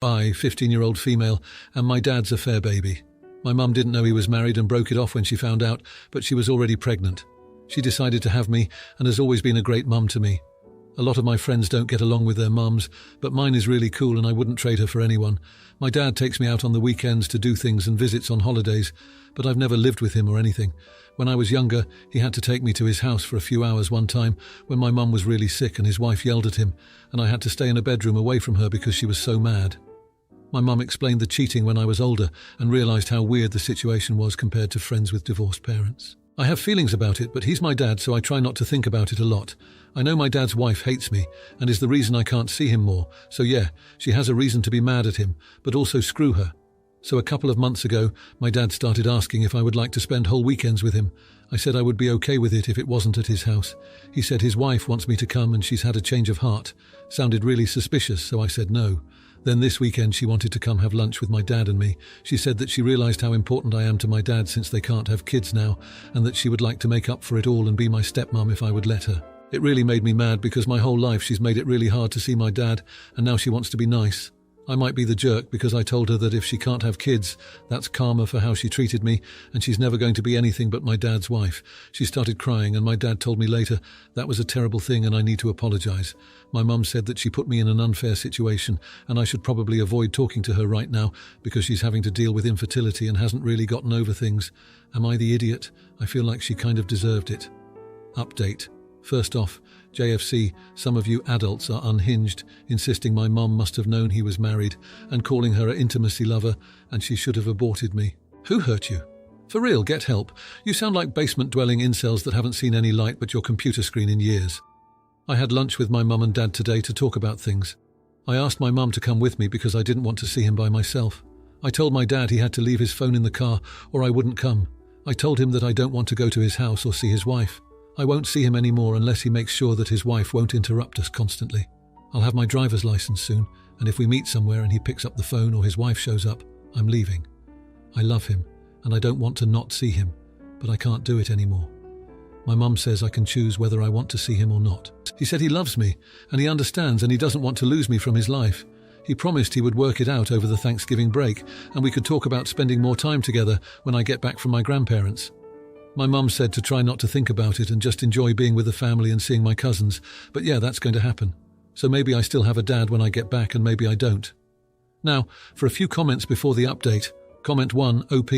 I, 15-year-old female, and my dad's a fair baby. My mum didn't know he was married and broke it off when she found out, but she was already pregnant. She decided to have me and has always been a great mum to me. A lot of my friends don't get along with their mums, but mine is really cool and I wouldn't trade her for anyone. My dad takes me out on the weekends to do things and visits on holidays, but I've never lived with him or anything. When I was younger, he had to take me to his house for a few hours one time when my mum was really sick and his wife yelled at him, and I had to stay in a bedroom away from her because she was so mad. My mum explained the cheating when I was older and realised how weird the situation was compared to friends with divorced parents. I have feelings about it, but he's my dad, so I try not to think about it a lot. I know my dad's wife hates me and is the reason I can't see him more, so yeah, she has a reason to be mad at him, but also screw her. So a couple of months ago, my dad started asking if I would like to spend whole weekends with him. I said I would be okay with it if it wasn't at his house. He said his wife wants me to come and she's had a change of heart. Sounded really suspicious, so I said no. Then this weekend she wanted to come have lunch with my dad and me. She said that she realised how important I am to my dad since they can't have kids now, and that she would like to make up for it all and be my stepmom if I would let her. It really made me mad because my whole life she's made it really hard to see my dad, and now she wants to be nice. I might be the jerk because I told her that if she can't have kids, that's karma for how she treated me, and she's never going to be anything but my dad's wife. She started crying, and my dad told me later that was a terrible thing and I need to apologise. My mum said that she put me in an unfair situation and I should probably avoid talking to her right now because she's having to deal with infertility and hasn't really gotten over things. Am I the idiot? I feel like she kind of deserved it. Update. First off, JFC, some of you adults are unhinged, insisting my mum must have known he was married and calling her an intimacy lover and she should have aborted me. Who hurt you? For real, get help. You sound like basement-dwelling incels that haven't seen any light but your computer screen in years. I had lunch with my mum and dad today to talk about things. I asked my mum to come with me because I didn't want to see him by myself. I told my dad he had to leave his phone in the car or I wouldn't come. I told him that I don't want to go to his house or see his wife. I won't see him anymore unless he makes sure that his wife won't interrupt us constantly. I'll have my driver's license soon, and if we meet somewhere and he picks up the phone or his wife shows up, I'm leaving. I love him, and I don't want to not see him, but I can't do it anymore. My mum says I can choose whether I want to see him or not. He said he loves me, and he understands, and he doesn't want to lose me from his life. He promised he would work it out over the Thanksgiving break, and we could talk about spending more time together when I get back from my grandparents'. My mum said to try not to think about it and just enjoy being with the family and seeing my cousins, but yeah, that's going to happen. So maybe I still have a dad when I get back and maybe I don't. Now, for a few comments before the update. Comment 1, OP.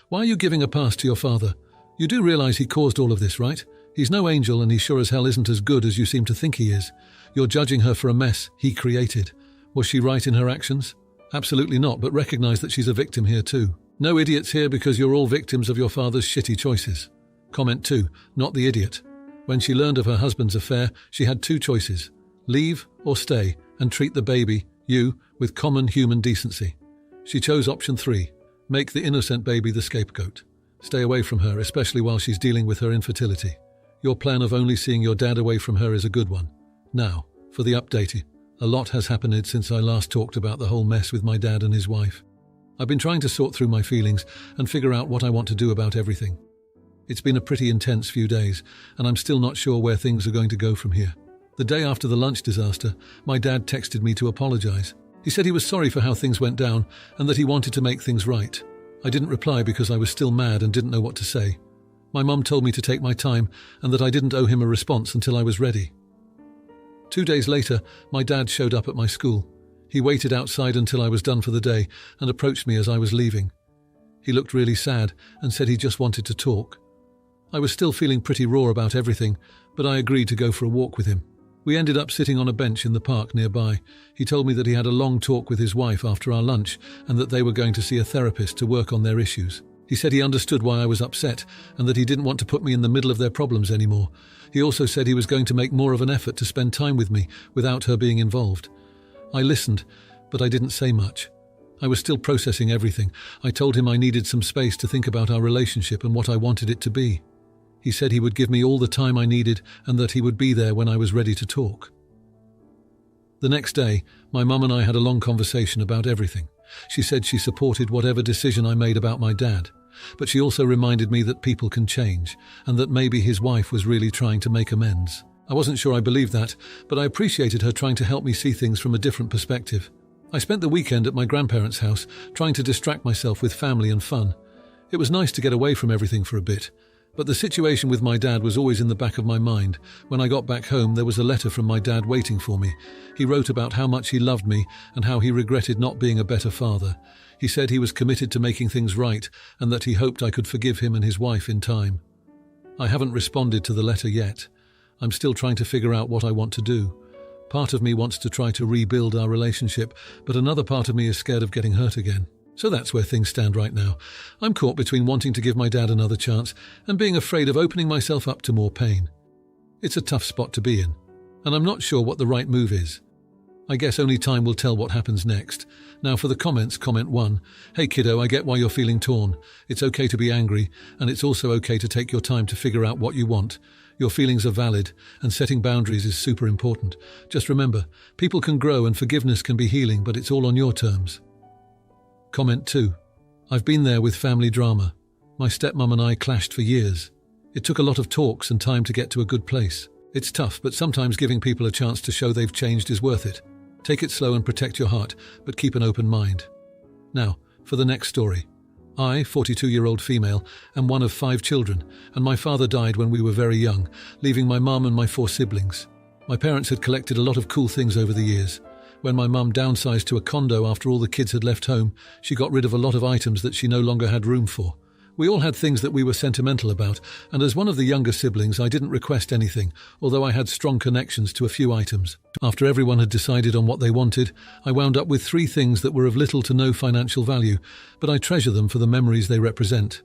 Why are you giving a pass to your father? You do realise he caused all of this, right? He's no angel and he sure as hell isn't as good as you seem to think he is. You're judging her for a mess he created. Was she right in her actions? Absolutely not, but recognise that she's a victim here too. No idiots here because you're all victims of your father's shitty choices. Comment 2, not the idiot. When she learned of her husband's affair, she had two choices. Leave or stay and treat the baby, you, with common human decency. She chose option 3, make the innocent baby the scapegoat. Stay away from her, especially while she's dealing with her infertility. Your plan of only seeing your dad away from her is a good one. Now, for the update. A lot has happened since I last talked about the whole mess with my dad and his wife. I've been trying to sort through my feelings and figure out what I want to do about everything. It's been a pretty intense few days, and I'm still not sure where things are going to go from here. The day after the lunch disaster, my dad texted me to apologise. He said he was sorry for how things went down and that he wanted to make things right. I didn't reply because I was still mad and didn't know what to say. My mum told me to take my time and that I didn't owe him a response until I was ready. 2 days later, my dad showed up at my school. He waited outside until I was done for the day and approached me as I was leaving. He looked really sad and said he just wanted to talk. I was still feeling pretty raw about everything, but I agreed to go for a walk with him. We ended up sitting on a bench in the park nearby. He told me that he had a long talk with his wife after our lunch and that they were going to see a therapist to work on their issues. He said he understood why I was upset and that he didn't want to put me in the middle of their problems anymore. He also said he was going to make more of an effort to spend time with me without her being involved. I listened, but I didn't say much. I was still processing everything. I told him I needed some space to think about our relationship and what I wanted it to be. He said he would give me all the time I needed and that he would be there when I was ready to talk. The next day, my mum and I had a long conversation about everything. She said she supported whatever decision I made about my dad, but she also reminded me that people can change and that maybe his wife was really trying to make amends. I wasn't sure I believed that, but I appreciated her trying to help me see things from a different perspective. I spent the weekend at my grandparents' house, trying to distract myself with family and fun. It was nice to get away from everything for a bit. But the situation with my dad was always in the back of my mind. When I got back home, there was a letter from my dad waiting for me. He wrote about how much he loved me and how he regretted not being a better father. He said he was committed to making things right and that he hoped I could forgive him and his wife in time. I haven't responded to the letter yet. I'm still trying to figure out what I want to do. Part of me wants to try to rebuild our relationship, but another part of me is scared of getting hurt again. So that's where things stand right now. I'm caught between wanting to give my dad another chance and being afraid of opening myself up to more pain. It's a tough spot to be in, and I'm not sure what the right move is. I guess only time will tell what happens next. Now for the comments, comment 1. Hey kiddo, I get why you're feeling torn. It's okay to be angry, and it's also okay to take your time to figure out what you want. Your feelings are valid, and setting boundaries is super important. Just remember, people can grow and forgiveness can be healing, but it's all on your terms. Comment 2. I've been there with family drama. My stepmom and I clashed for years. It took a lot of talks and time to get to a good place. It's tough, but sometimes giving people a chance to show they've changed is worth it. Take it slow and protect your heart, but keep an open mind. Now, for the next story. I, 42-year-old female, am one of 5 children, and my father died when we were very young, leaving my mum and my 4 siblings. My parents had collected a lot of cool things over the years. When my mum downsized to a condo after all the kids had left home, she got rid of a lot of items that she no longer had room for. We all had things that we were sentimental about, and as one of the younger siblings, I didn't request anything, although I had strong connections to a few items. After everyone had decided on what they wanted, I wound up with 3 things that were of little to no financial value, but I treasure them for the memories they represent.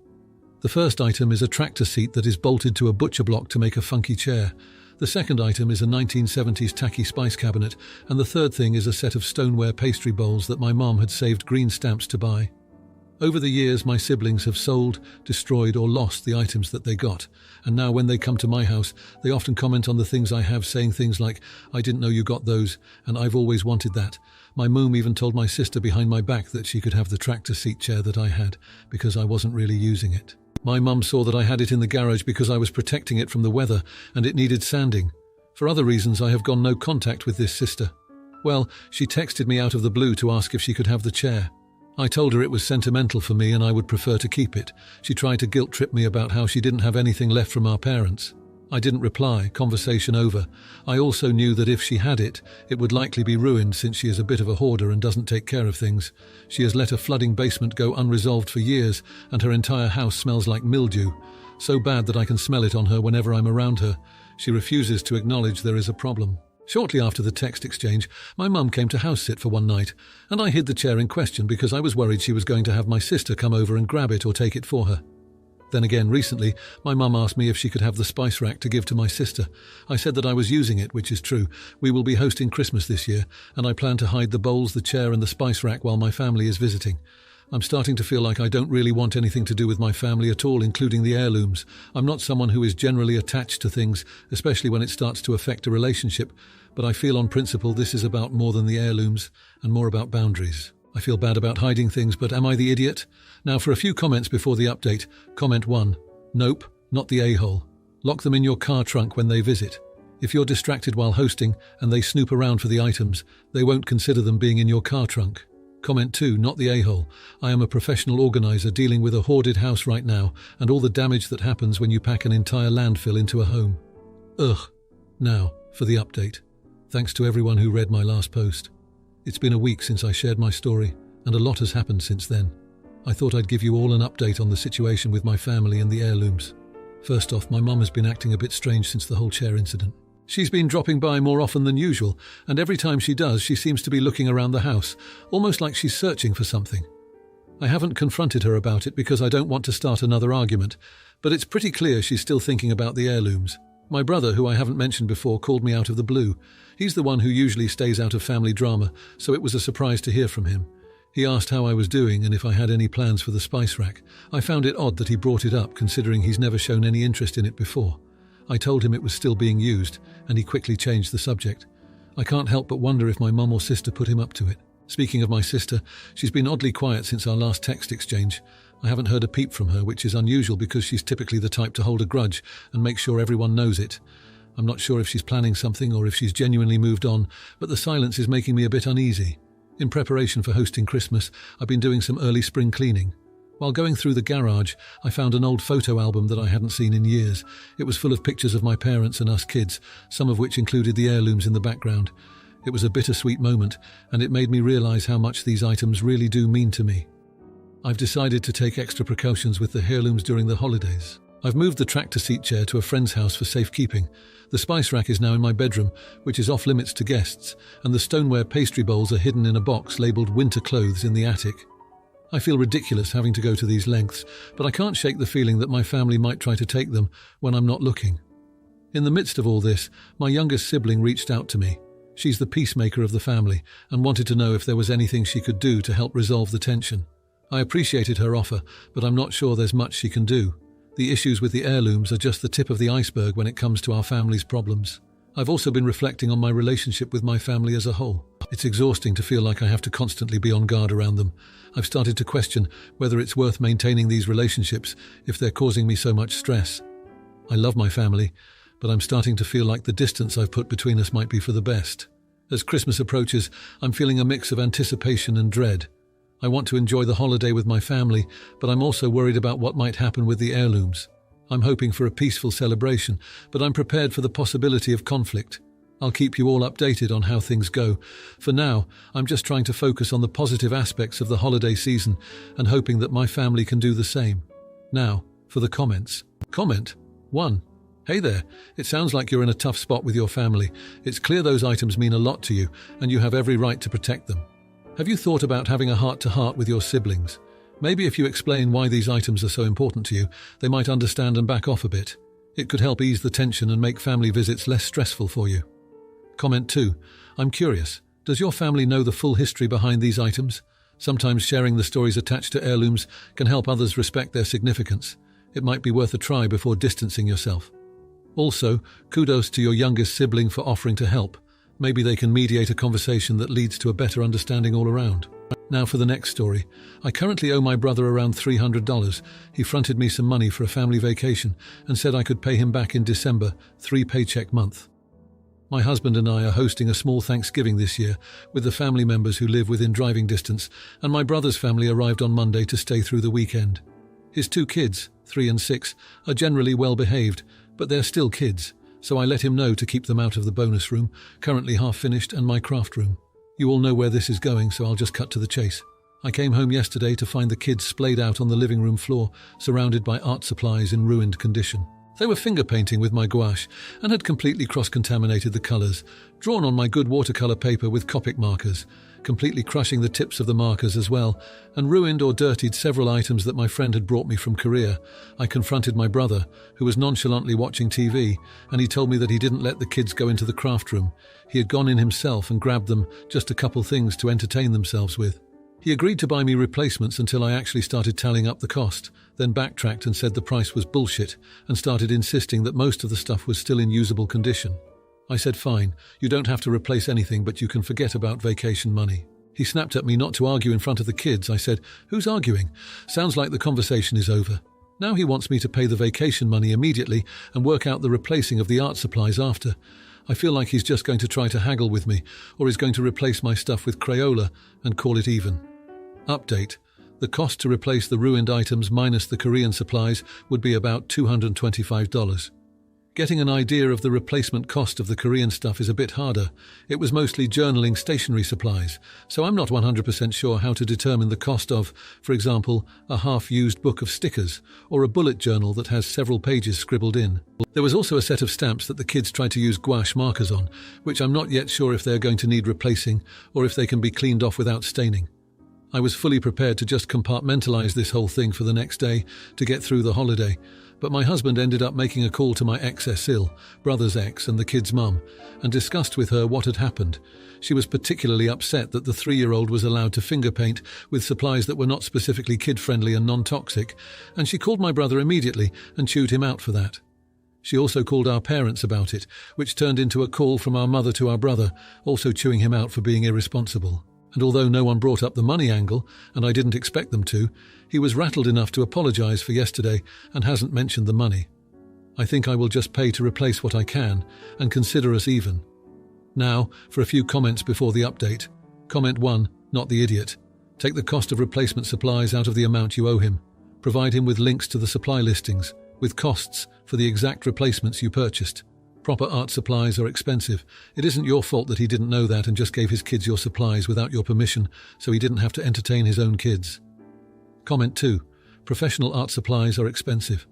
The first item is a tractor seat that is bolted to a butcher block to make a funky chair. The second item is a 1970s tacky spice cabinet, and the third thing is a set of stoneware pastry bowls that my mom had saved green stamps to buy. Over the years, my siblings have sold, destroyed, or lost the items that they got, and now when they come to my house, they often comment on the things I have, saying things like, "I didn't know you got those, and I've always wanted that." My mum even told my sister behind my back that she could have the tractor seat chair that I had, because I wasn't really using it. My mum saw that I had it in the garage because I was protecting it from the weather, and it needed sanding. For other reasons, I have gone no contact with this sister. Well, she texted me out of the blue to ask if she could have the chair. I told her it was sentimental for me and I would prefer to keep it. She tried to guilt-trip me about how she didn't have anything left from our parents. I didn't reply, conversation over. I also knew that if she had it, it would likely be ruined since she is a bit of a hoarder and doesn't take care of things. She has let a flooding basement go unresolved for years, and her entire house smells like mildew. So bad that I can smell it on her whenever I'm around her. She refuses to acknowledge there is a problem. Shortly after the text exchange, my mum came to house sit for one night, and I hid the chair in question because I was worried she was going to have my sister come over and grab it or take it for her. Then again, recently, my mum asked me if she could have the spice rack to give to my sister. I said that I was using it, which is true. We will be hosting Christmas this year, and I plan to hide the bowls, the chair and the spice rack while my family is visiting. I'm starting to feel like I don't really want anything to do with my family at all, including the heirlooms. I'm not someone who is generally attached to things, especially when it starts to affect a relationship, but I feel on principle this is about more than the heirlooms and more about boundaries. I feel bad about hiding things, but am I the idiot? Now for a few comments before the update. Comment 1. Nope, not the a-hole. Lock them in your car trunk when they visit. If you're distracted while hosting and they snoop around for the items, they won't consider them being in your car trunk. Comment 2. Not the a-hole. I am a professional organizer dealing with a hoarded house right now and all the damage that happens when you pack an entire landfill into a home. Ugh. Now, for the update. Thanks to everyone who read my last post. It's been a week since I shared my story, and a lot has happened since then. I thought I'd give you all an update on the situation with my family and the heirlooms. First off, my mum has been acting a bit strange since the whole chair incident. She's been dropping by more often than usual, and every time she does, she seems to be looking around the house, almost like she's searching for something. I haven't confronted her about it because I don't want to start another argument, but it's pretty clear she's still thinking about the heirlooms. My brother, who I haven't mentioned before, called me out of the blue. He's the one who usually stays out of family drama, so it was a surprise to hear from him. He asked how I was doing and if I had any plans for the spice rack. I found it odd that he brought it up, considering he's never shown any interest in it before. I told him it was still being used, and he quickly changed the subject. I can't help but wonder if my mum or sister put him up to it. Speaking of my sister, she's been oddly quiet since our last text exchange. I haven't heard a peep from her, which is unusual because she's typically the type to hold a grudge and make sure everyone knows it. I'm not sure if she's planning something or if she's genuinely moved on, but the silence is making me a bit uneasy. In preparation for hosting Christmas, I've been doing some early spring cleaning. While going through the garage, I found an old photo album that I hadn't seen in years. It was full of pictures of my parents and us kids, some of which included the heirlooms in the background. It was a bittersweet moment, and it made me realize how much these items really do mean to me. I've decided to take extra precautions with the heirlooms during the holidays. I've moved the tractor seat chair to a friend's house for safekeeping. The spice rack is now in my bedroom, which is off limits to guests, and the stoneware pastry bowls are hidden in a box labelled winter clothes in the attic. I feel ridiculous having to go to these lengths, but I can't shake the feeling that my family might try to take them when I'm not looking. In the midst of all this, my youngest sibling reached out to me. She's the peacemaker of the family and wanted to know if there was anything she could do to help resolve the tension. I appreciated her offer, but I'm not sure there's much she can do. The issues with the heirlooms are just the tip of the iceberg when it comes to our family's problems. I've also been reflecting on my relationship with my family as a whole. It's exhausting to feel like I have to constantly be on guard around them. I've started to question whether it's worth maintaining these relationships if they're causing me so much stress. I love my family, but I'm starting to feel like the distance I've put between us might be for the best. As Christmas approaches, I'm feeling a mix of anticipation and dread. I want to enjoy the holiday with my family, but I'm also worried about what might happen with the heirlooms. I'm hoping for a peaceful celebration, but I'm prepared for the possibility of conflict. I'll keep you all updated on how things go. For now, I'm just trying to focus on the positive aspects of the holiday season and hoping that my family can do the same. Now, for the comments. Comment 1. Hey there, it sounds like you're in a tough spot with your family. It's clear those items mean a lot to you, and you have every right to protect them. Have you thought about having a heart-to-heart with your siblings? Maybe if you explain why these items are so important to you, they might understand and back off a bit. It could help ease the tension and make family visits less stressful for you. Comment 2. I'm curious, does your family know the full history behind these items? Sometimes sharing the stories attached to heirlooms can help others respect their significance. It might be worth a try before distancing yourself. Also, kudos to your youngest sibling for offering to help. Maybe they can mediate a conversation that leads to a better understanding all around. Now for the next story. I currently owe my brother around $300. He fronted me some money for a family vacation and said I could pay him back in December, 3-paycheck month. My husband and I are hosting a small Thanksgiving this year with the family members who live within driving distance, and my brother's family arrived on Monday to stay through the weekend. His 2 kids, 3 and 6, are generally well behaved, but they're still kids. So I let him know to keep them out of the bonus room, currently half finished, and my craft room. You all know where this is going, so I'll just cut to the chase. I came home yesterday to find the kids splayed out on the living room floor, surrounded by art supplies in ruined condition. They were finger painting with my gouache and had completely cross-contaminated the colours, drawn on my good watercolour paper with Copic markers, completely crushing the tips of the markers as well, and ruined or dirtied several items that my friend had brought me from Korea. I confronted my brother, who was nonchalantly watching TV, and he told me that he didn't let the kids go into the craft room. He had gone in himself and grabbed them just a couple things to entertain themselves with. He agreed to buy me replacements until I actually started tallying up the cost, then backtracked and said the price was bullshit and started insisting that most of the stuff was still in usable condition. I said, fine, you don't have to replace anything, but you can forget about vacation money. He snapped at me not to argue in front of the kids. I said, who's arguing? Sounds like the conversation is over. Now he wants me to pay the vacation money immediately and work out the replacing of the art supplies after. I feel like he's just going to try to haggle with me, or he's going to replace my stuff with Crayola and call it even. Update. The cost to replace the ruined items minus the Korean supplies would be about $225. Getting an idea of the replacement cost of the Korean stuff is a bit harder. It was mostly journaling stationery supplies, so I'm not 100% sure how to determine the cost of, for example, a half-used book of stickers or a bullet journal that has several pages scribbled in. There was also a set of stamps that the kids tried to use gouache markers on, which I'm not yet sure if they're going to need replacing or if they can be cleaned off without staining. I was fully prepared to just compartmentalize this whole thing for the next day to get through the holiday, but my husband ended up making a call to my ex Cecile, brother's ex and the kid's mum, and discussed with her what had happened. She was particularly upset that the 3-year-old was allowed to finger paint with supplies that were not specifically kid-friendly and non-toxic, and she called my brother immediately and chewed him out for that. She also called our parents about it, which turned into a call from our mother to our brother, also chewing him out for being irresponsible. And although no one brought up the money angle, and I didn't expect them to, he was rattled enough to apologise for yesterday and hasn't mentioned the money. I think I will just pay to replace what I can and consider us even. Now, for a few comments before the update. Comment 1. not the idiot. Take the cost of replacement supplies out of the amount you owe him. Provide him with links to the supply listings, with costs for the exact replacements you purchased. Proper art supplies are expensive. It isn't your fault that he didn't know that and just gave his kids your supplies without your permission, so he didn't have to entertain his own kids. Comment 2. Professional art supplies are expensive.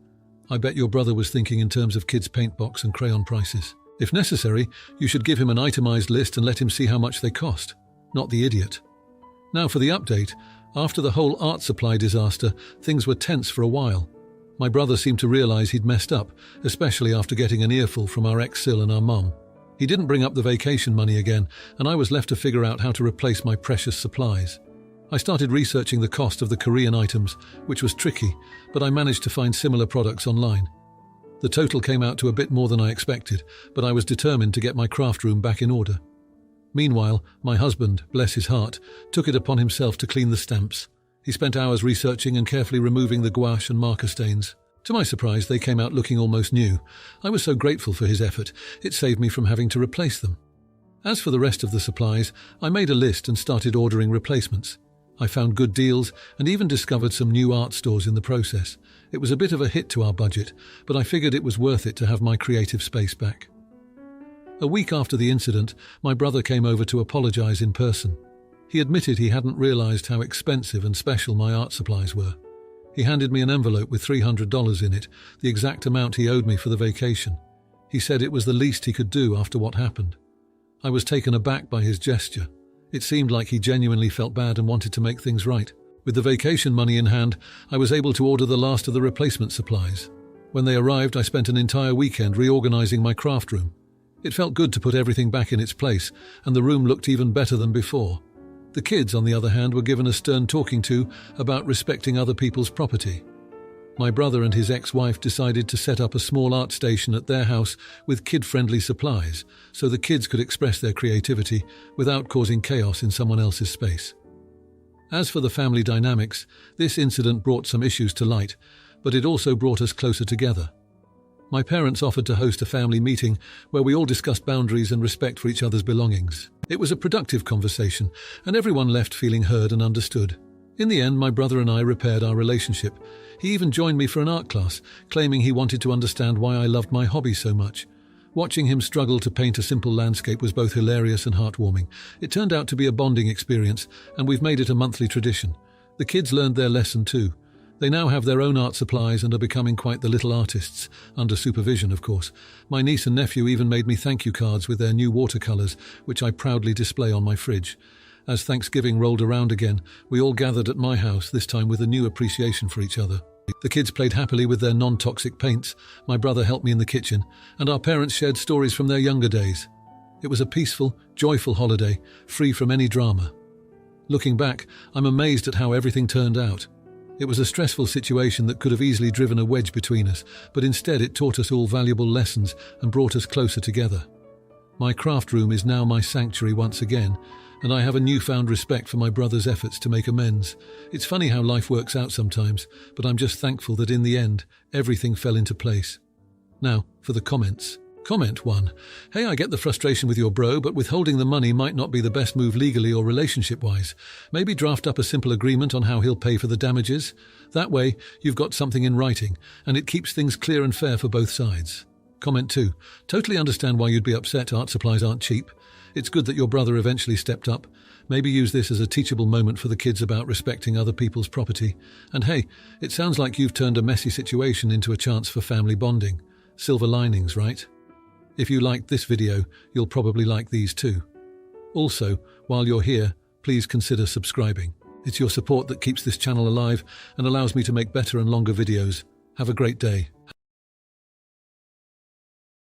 I bet your brother was thinking in terms of kids' paint box and crayon prices. If necessary, you should give him an itemized list and let him see how much they cost. Not the idiot. Now for the update. After the whole art supply disaster, things were tense for a while. My brother seemed to realize he'd messed up, especially after getting an earful from our ex-Sil and our mum. He didn't bring up the vacation money again, and I was left to figure out how to replace my precious supplies. I started researching the cost of the Korean items, which was tricky, but I managed to find similar products online. The total came out to a bit more than I expected, but I was determined to get my craft room back in order. Meanwhile, my husband, bless his heart, took it upon himself to clean the stamps. He spent hours researching and carefully removing the gouache and marker stains. To my surprise, they came out looking almost new. I was so grateful for his effort, it saved me from having to replace them. As for the rest of the supplies, I made a list and started ordering replacements. I found good deals and even discovered some new art stores in the process. It was a bit of a hit to our budget, but I figured it was worth it to have my creative space back. A week after the incident, my brother came over to apologize in person. He admitted he hadn't realized how expensive and special my art supplies were. He handed me an envelope with $300 in it, the exact amount he owed me for the vacation. He said it was the least he could do after what happened. I was taken aback by his gesture. It seemed like he genuinely felt bad and wanted to make things right. With the vacation money in hand, I was able to order the last of the replacement supplies. When they arrived, I spent an entire weekend reorganizing my craft room. It felt good to put everything back in its place, and the room looked even better than before. The kids, on the other hand, were given a stern talking to about respecting other people's property. My brother and his ex-wife decided to set up a small art station at their house with kid-friendly supplies, so the kids could express their creativity without causing chaos in someone else's space. As for the family dynamics, this incident brought some issues to light, but it also brought us closer together. My parents offered to host a family meeting where we all discussed boundaries and respect for each other's belongings. It was a productive conversation, and everyone left feeling heard and understood. In the end, my brother and I repaired our relationship. He even joined me for an art class, claiming he wanted to understand why I loved my hobby so much. Watching him struggle to paint a simple landscape was both hilarious and heartwarming. It turned out to be a bonding experience, and we've made it a monthly tradition. The kids learned their lesson too. They now have their own art supplies and are becoming quite the little artists, under supervision, of course. My niece and nephew even made me thank you cards with their new watercolours, which I proudly display on my fridge. As Thanksgiving rolled around again, we all gathered at my house, this time with a new appreciation for each other. The kids played happily with their non-toxic paints, my brother helped me in the kitchen, and our parents shared stories from their younger days. It was a peaceful, joyful holiday, free from any drama. Looking back, I'm amazed at how everything turned out. It was a stressful situation that could have easily driven a wedge between us, but instead it taught us all valuable lessons and brought us closer together. My craft room is now my sanctuary once again, and I have a newfound respect for my brother's efforts to make amends. It's funny how life works out sometimes, but I'm just thankful that in the end, everything fell into place. Now, for the comments. Comment 1. Hey, I get the frustration with your bro, but withholding the money might not be the best move legally or relationship-wise. Maybe draft up a simple agreement on how he'll pay for the damages. That way, you've got something in writing, and it keeps things clear and fair for both sides. Comment 2. Totally understand why you'd be upset art supplies aren't cheap. It's good that your brother eventually stepped up. Maybe use this as a teachable moment for the kids about respecting other people's property. And hey, it sounds like you've turned a messy situation into a chance for family bonding. Silver linings, right? If you liked this video, you'll probably like these too. Also, while you're here, please consider subscribing. It's your support that keeps this channel alive and allows me to make better and longer videos. Have a great day.